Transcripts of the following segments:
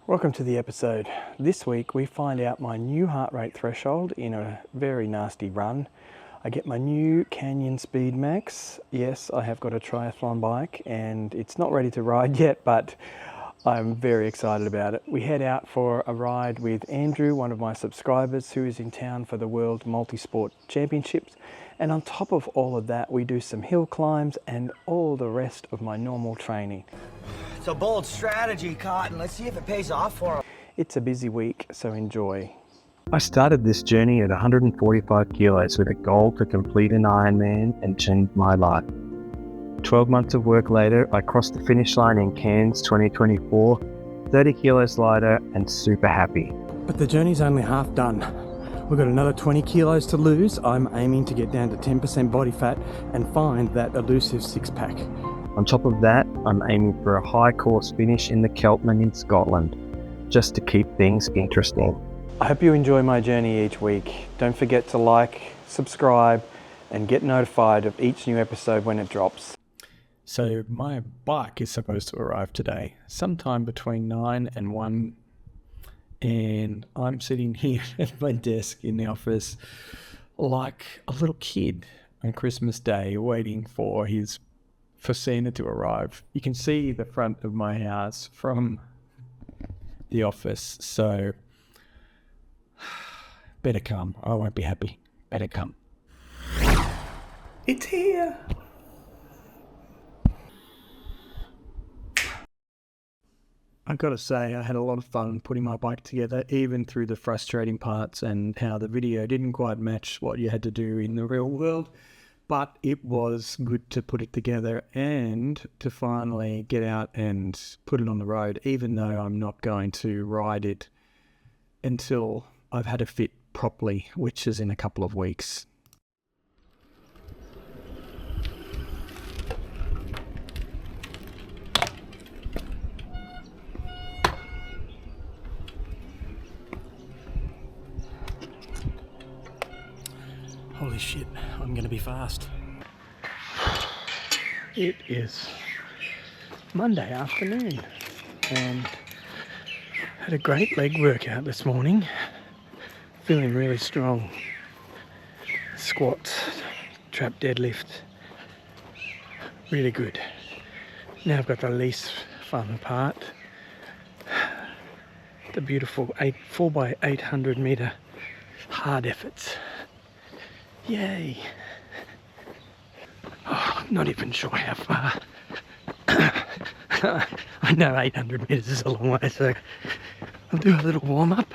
Welcome to the episode. This week we find out my new heart rate threshold in a very nasty run. I get my new Canyon Speedmax. Yes, I have got a triathlon bike and it's not ready to ride yet, but I'm very excited about it. We head out for a ride with Andrew, one of my subscribers who is in town for the World Multisport Championships. And on top of all of that, we do some hill climbs and all the rest of my normal training. It's a bold strategy, Cotton. Let's see if it pays off for him. It's a busy week, so enjoy. I started this journey at 145 kilos with a goal to complete an ironman and change my life. 12 months of work later, I crossed the finish line in Cairns 2024, 30 kilos lighter and super happy. But the journey's only half done. We've got another 20 kilos to lose. I'm aiming to get down to 10% body fat and find that elusive six-pack. On top of that, I'm aiming for a high course finish in the Keltman in Scotland, just to keep things interesting. I hope you enjoy my journey each week. Don't forget to like, subscribe, and get notified of each new episode when it drops. So my bike is supposed to arrive today, sometime between 9 and 1. And I'm sitting here at my desk in the office like a little kid on Christmas Day waiting for Santa to arrive. You can see the front of my house from the office, so better come. I won't be happy. Better come. It's here. I've got to say, I had a lot of fun putting my bike together, even through the frustrating parts and how the video didn't quite match what you had to do in the real world. But it was good to put it together and to finally get out and put it on the road, even though I'm not going to ride it until I've had it fit properly, which is in a couple of weeks. Holy shit, I'm gonna be fast. It is Monday afternoon and had a great leg workout this morning. Feeling really strong. Squats, trap deadlift, really good. Now I've got the least fun part. The beautiful 4x800 meter hard efforts. Yay! Oh, I'm not even sure how far. I know 800 metres is a long way, so I'll do a little warm up.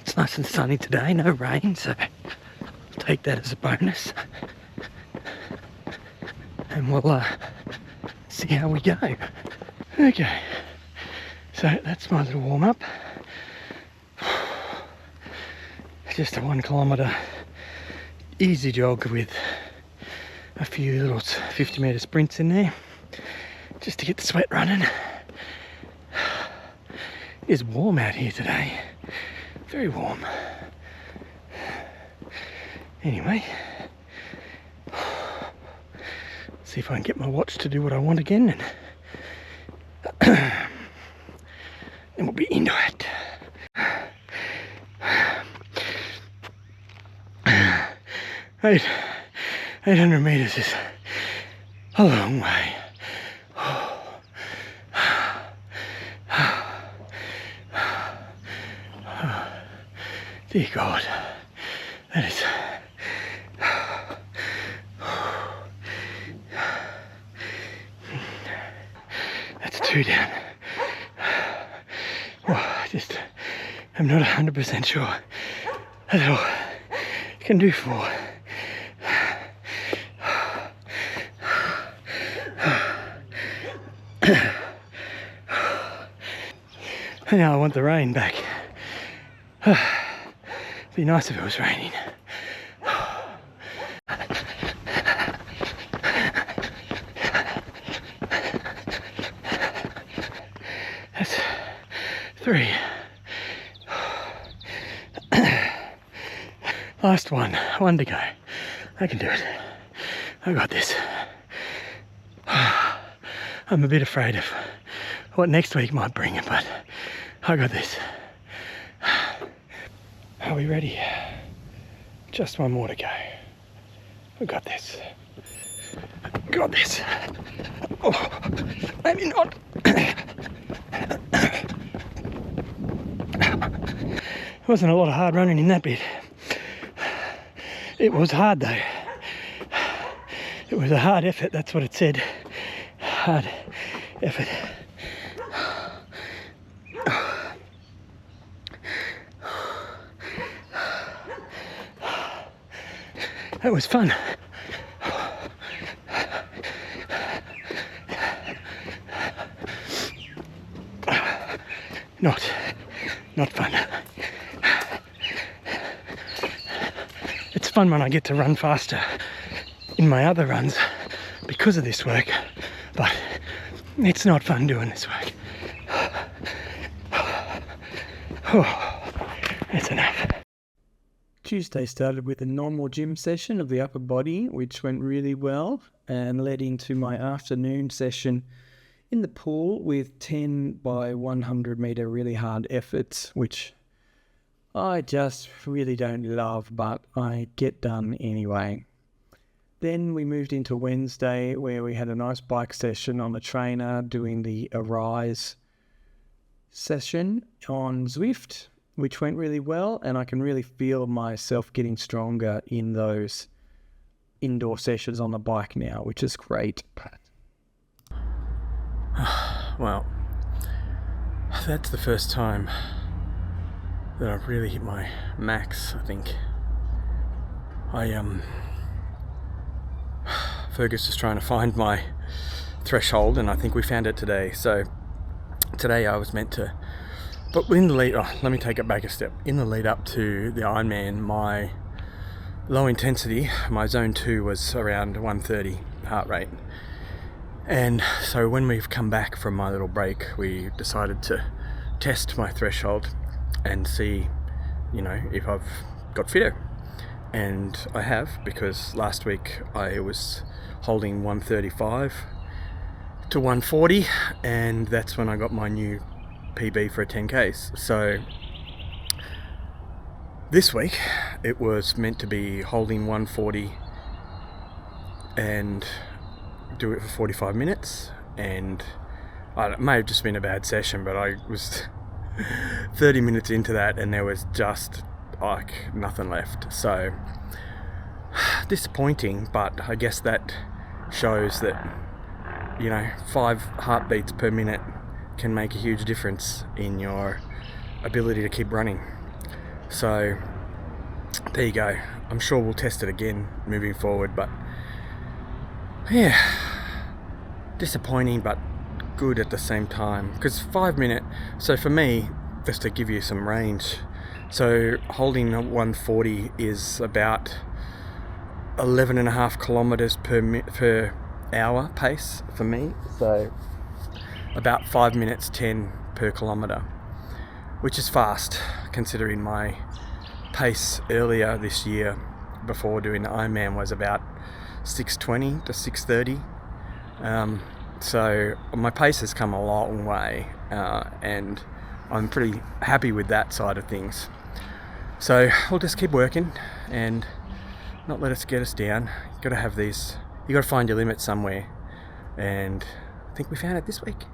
It's nice and sunny today, no rain, so I'll take that as a bonus. And we'll see how we go. Okay, so that's my little warm up. Just a 1 kilometre easy jog with a few little 50 metre sprints in there just to get the sweat running. It is warm out here today, very warm. Anyway, see if I can get my watch to do what I want again, and then we'll be into it. 800 metres is a long way. Dear God, that is... That's 2 down. I'm not 100% sure that all can do 4. Now I want the rain back. It'd be nice if it was raining. That's 3. Last one to go. I can do it. I got this. I'm a bit afraid of what next week might bring, but I got this. Are we ready? Just one more to go. We got this. Got this. Oh, maybe not. There wasn't a lot of hard running in that bit. It was hard though. It was a hard effort, that's what it said. Hard effort. That was fun. Not fun. It's fun when I get to run faster in my other runs because of this work, but it's not fun doing this work. That's enough. Tuesday started with a normal gym session of the upper body, which went really well, and led into my afternoon session in the pool with 10 by 100 meter really hard efforts, which I just really don't love, but I get done anyway. Then we moved into Wednesday, where we had a nice bike session on the trainer doing the Arise session on Zwift, which went really well, and I can really feel myself getting stronger in those indoor sessions on the bike now, which is great. Well, that's the first time that I've really hit my max, I think. Fergus is trying to find my threshold, and I think we found it today. So today I was meant to, but in the lead, let me take it back a step. In the lead up to the Ironman, my low intensity, my zone 2 was around 130 heart rate. And so when we've come back from my little break, we decided to test my threshold and see, if I've got fitter. And I have, because last week I was holding 135 to 140, and that's when I got my new PB for a 10Ks. So this week it was meant to be holding 140 and do it for 45 minutes, and it may have just been a bad session, but I was 30 minutes into that and there was just like nothing left. So disappointing, but I guess that shows that 5 heartbeats per minute can make a huge difference in your ability to keep running. So there you go. I'm sure we'll test it again moving forward, but yeah, disappointing but good at the same time, because 5 minute, so for me, just to give you some range, so holding 140 is about 11.5 kilometers per hour pace for me, so about 5 minutes 10 per kilometer, which is fast considering my pace earlier this year before doing the Ironman was about 6:20 to 6:30. So my pace has come a long way, and I'm pretty happy with that side of things. So we'll just keep working and not let us get us down. You got to have these, you got to find your limit somewhere, and I think we found it this week.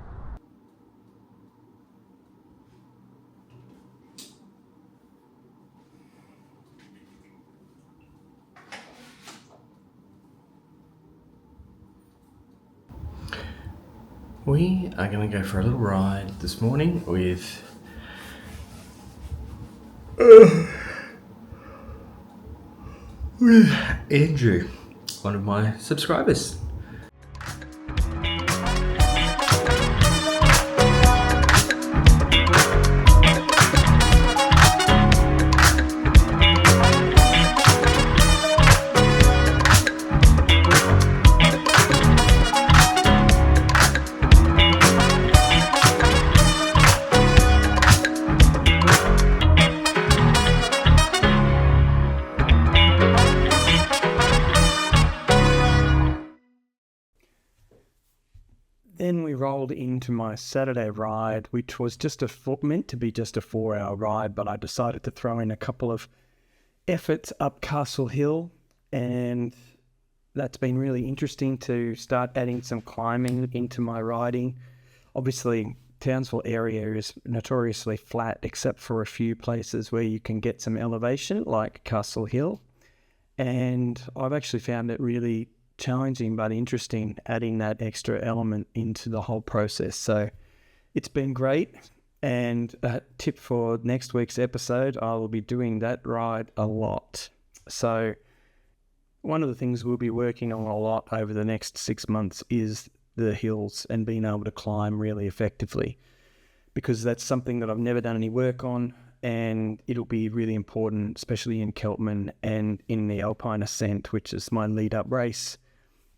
We are going to go for a little ride this morning with Andrew, one of my subscribers. rolled into my Saturday ride, which was meant to be just a 4-hour ride, but I decided to throw in a couple of efforts up Castle Hill, and that's been really interesting to start adding some climbing into my riding. Obviously, Townsville area is notoriously flat, except for a few places where you can get some elevation, like Castle Hill. And I've actually found it really challenging but interesting adding that extra element into the whole process. So it's been great. And a tip for next week's episode, I will be doing that ride a lot. So one of the things we'll be working on a lot over the next 6 months is the hills and being able to climb really effectively, because that's something that I've never done any work on, and it'll be really important, especially in Keltman and in the Alpine Ascent, which is my lead-up race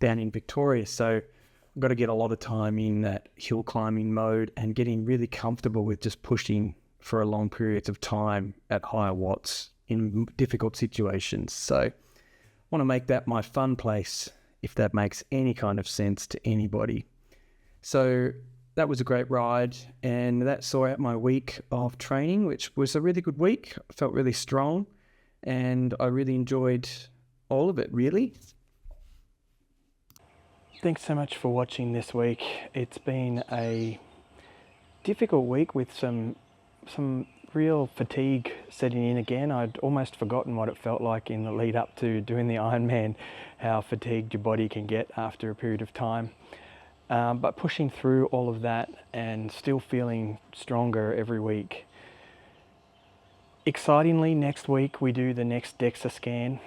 down in Victoria. So I've got to get a lot of time in that hill climbing mode and getting really comfortable with just pushing for a long periods of time at higher watts in difficult situations. So I want to make that my fun place, if that makes any kind of sense to anybody. So that was a great ride, and that saw out my week of training, which was a really good week. I felt really strong, and I really enjoyed all of it, really. Thanks so much for watching this week. It's been a difficult week with some real fatigue setting in again. I'd almost forgotten what it felt like in the lead up to doing the Ironman, how fatigued your body can get after a period of time. But pushing through all of that and still feeling stronger every week. Excitingly, next week we do the next DEXA scan.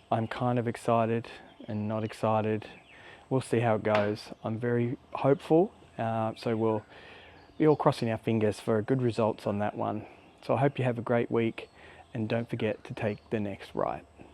I'm kind of excited and not excited. We'll see how it goes. I'm very hopeful, so we'll be all crossing our fingers for good results on that one. So I hope you have a great week, and don't forget to take the next ride.